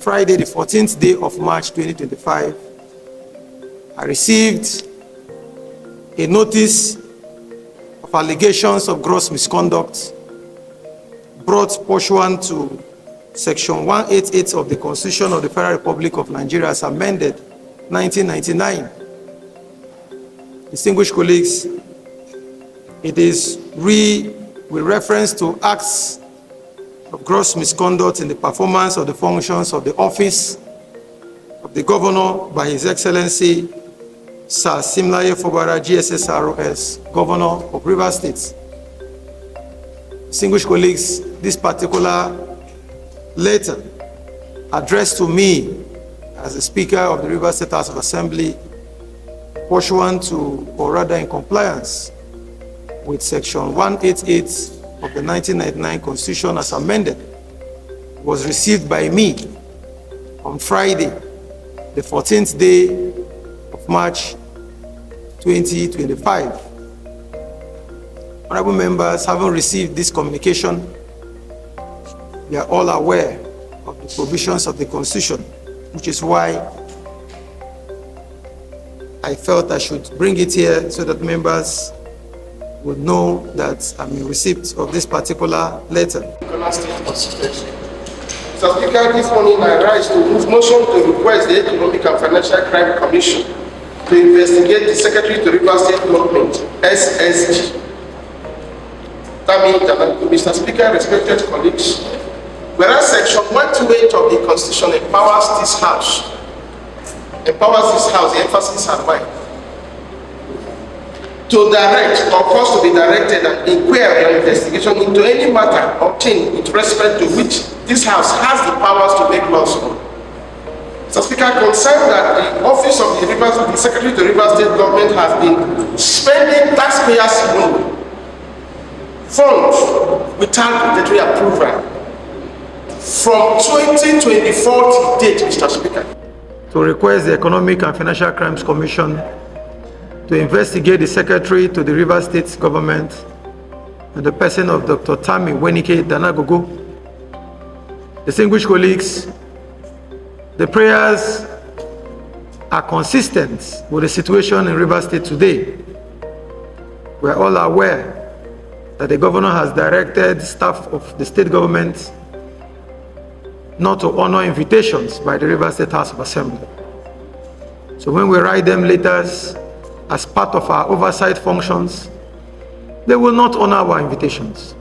Friday, the 14th day of March 2025, I received a notice of allegations of gross misconduct brought pursuant to Section 188 of the Constitution of the Federal Republic of Nigeria as amended 1999. Distinguished colleagues, it is with reference to acts of gross misconduct in the performance of the functions of the office of the Governor by His Excellency Sir Siminalayi Fubara, GSSROS, Governor of Rivers State. Distinguished colleagues, this particular letter addressed to me as the Speaker of the Rivers State House of Assembly, pursuant to, or rather in compliance with Section 188 of the 1999 Constitution as amended, was received by me on Friday, the 14th day of March 2025. Honorable members, having received this communication, we are all aware of the provisions of the Constitution, which is why I felt I should bring it here so that members would know that I'm in receipt of this particular letter. Mr. Speaker, this morning I rise to move motion to request the Economic and Financial Crime Commission to investigate the Secretary to Rivers State Government, SSG. Mr. Speaker, respected colleagues, whereas Section 128 of the Constitution empowers this House, the emphasis on why, to direct or cause to be directed an inquiry or investigation into any matter obtained with respect to which this House has the powers to make laws on. Mr. Speaker, concerned that the office of the Secretary to Rivers State Government has been spending taxpayers' money, funds without budgetary approval from 2024 to date, Mr. Speaker. To request the Economic and Financial Crimes Commission to investigate the Secretary to the Rivers State Government and the person of Dr. Tammy Wenike Danagogo. Distinguished colleagues, the prayers are consistent with the situation in Rivers State today. We are all aware that the governor has directed staff of the state government not to honor invitations by the Rivers State House of Assembly. So when we write them letters as part of our oversight functions, they will not honor our invitations.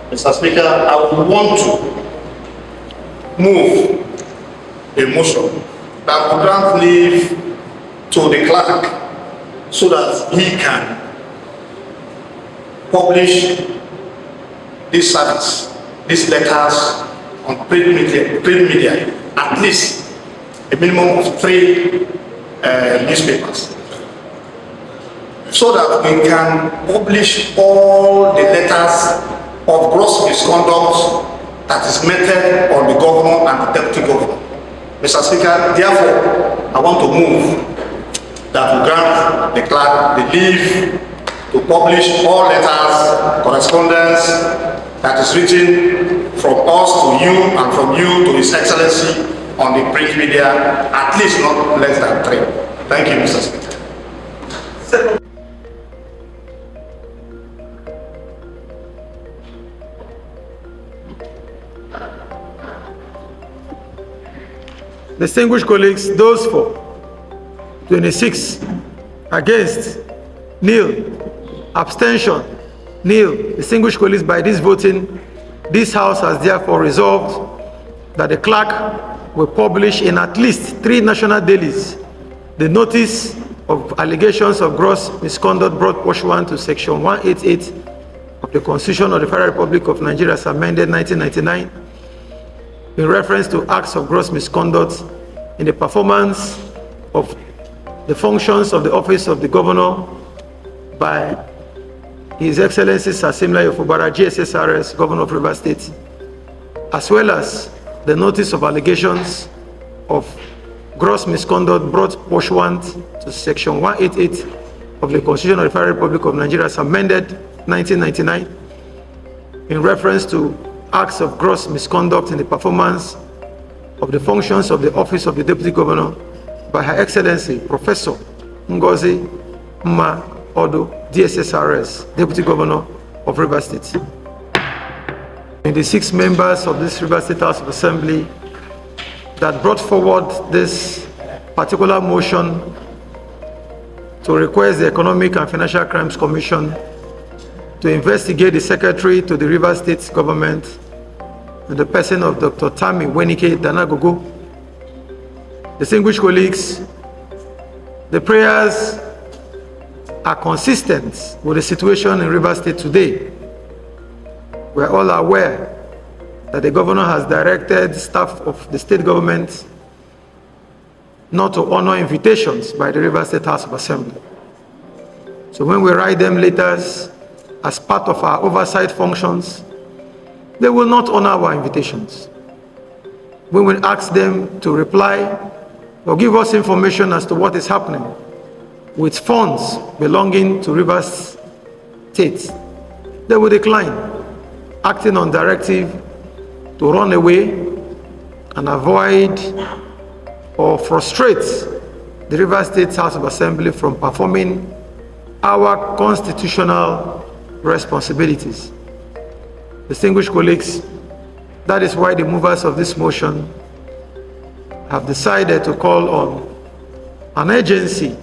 Mr. Speaker, I would want to move a motion that would grant leave to the clerk so that he can publish this service, these letters on print media, at least a minimum of 3 newspapers, so that we can publish all the letters of gross misconduct that is meted on the governor and the deputy governor. Mr. Speaker, therefore, I want to move that we grant the clerk the leave to publish all letters, correspondence that is written from us to you and from you to His Excellency on the print media, at least not less than 3. Thank you, Mr. Speaker. Distinguished colleagues, those for 26, against, nil, abstention, nil. Distinguished colleagues, by this voting, this House has therefore resolved that the clerk will publish in at least 3 national dailies the notice of allegations of gross misconduct brought pursuant to Section 188 of the Constitution of the Federal Republic of Nigeria as amended 1999 in reference to acts of gross misconduct in the performance of the functions of the office of the Governor by His Excellency Sir Siminalayi Fubara, GSSRS, Governor of Rivers State, as well as the notice of allegations of gross misconduct brought pursuant to Section 188 of the Constitution of the Federal Republic of Nigeria as amended 1999 in reference to acts of gross misconduct in the performance of the functions of the office of the Deputy Governor by Her Excellency Professor Ngozi Mma Odu, DSSRS, Deputy Governor of Rivers State. And the 6 members of this Rivers State House of Assembly that brought forward this particular motion to request the Economic and Financial Crimes Commission to investigate the Secretary to the Rivers State government in the person of Dr. Tammy Wenike Danagogo. Distinguished colleagues, the prayers are consistent with the situation in Rivers State today. We are all aware that the governor has directed staff of the state government not to honor invitations by the Rivers State House of Assembly. So when we write them letters as part of our oversight functions, they will not honor our invitations. When we ask them to reply or give us information as to what is happening with funds belonging to Rivers State, they will decline, acting on directive to run away and avoid or frustrate the Rivers State House of Assembly from performing our constitutional responsibilities. Distinguished colleagues, that is why the movers of this motion have decided to call on an agency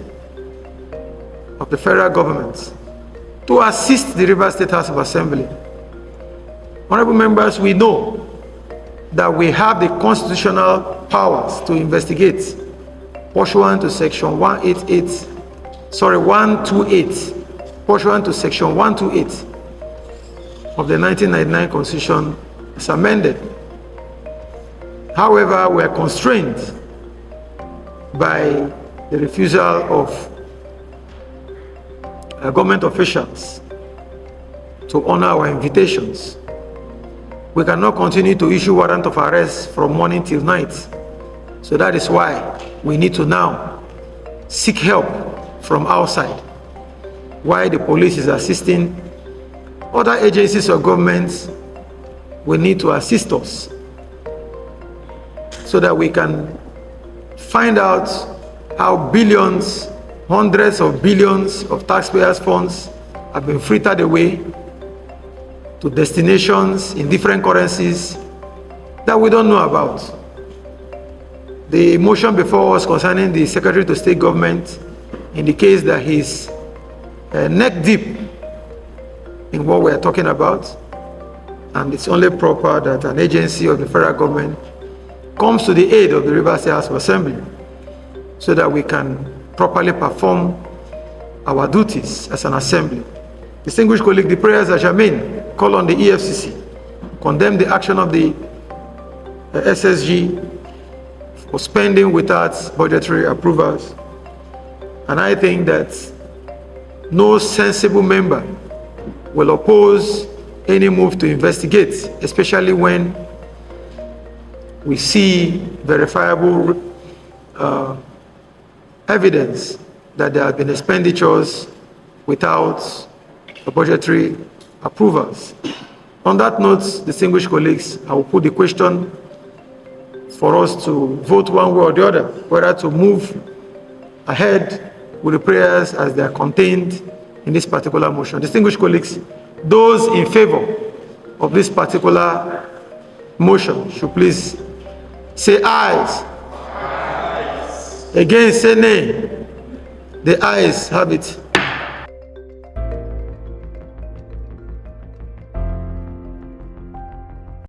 of the federal government to assist the Rivers State House of Assembly. Honorable members, we know that we have the constitutional powers to investigate pursuant to section 128, pursuant to section 128 of the 1999 Constitution is amended. However, we are constrained by the refusal of government officials to honor our invitations. We cannot continue to issue warrant of arrest from morning till night. So that is why we need to now seek help from outside. While the police is assisting, other agencies of government will need to assist us so that we can find out how billions, hundreds of billions of taxpayers' funds have been frittered away to destinations in different currencies that we don't know about. The motion before us concerning the Secretary to State Government indicates that he's neck deep in what we are talking about, and it's only proper that an agency of the federal government comes to the aid of the Rivers State House of Assembly so that we can properly perform our duties as an assembly. Distinguished colleague, the prayers are germane. Call on the EFCC, condemn the action of the SSG for spending without budgetary approvals. And I think that no sensible member will oppose any move to investigate, especially when we see verifiable evidence that there have been expenditures without budgetary approvals. On that note, distinguished colleagues, I will put the question for us to vote one way or the other, whether to move ahead with the prayers as they are contained in this particular motion. Distinguished colleagues, those in favor of this particular motion should please say ayes. Again, say nay. The ayes have it.